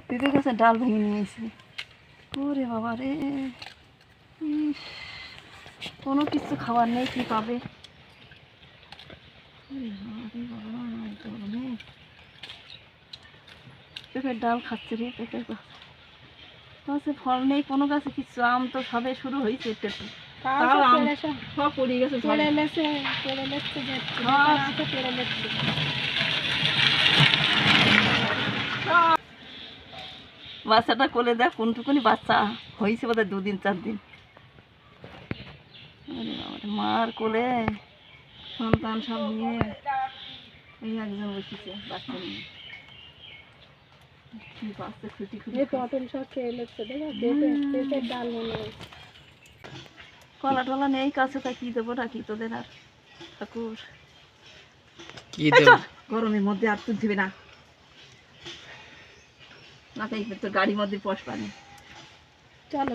দিদির কাছে ডাল ভেঙে নিয়েছি। ওরে বাবা রে, ইস, কোনো কিছু খাবার নেই, কি পাবে? পেঁপের ডাল খাচ্ছে রে, পেঁপের গাছে ফল নেই কোনো গাছে কিছু। আম তো সবে শুরু হয়েছে একটু একটু, সব পড়ে গেছে। বাচ্চাটা কোলে দেখ কোনটুকুনি বাচ্চা হয়েছে, বোধহয় 2 দিন 4 দিন। মার কোলে সন্তান সব নিয়ে এই একজন বসেছে বাচ্চা নিয়ে। কি বাচ্চা খুঁটি খুঁটি পটল সব খেয়ে নিচ্ছে, পেঁপের ডাল মনে হয়। কলা টলা নেই কাছে, তা কি দেবো নাকি তোদের? আর ঠাকুর গরমের মধ্যে আর তুলতে হবে না, না তাই তো গাড়ির মধ্যে পশ পানি। চলো।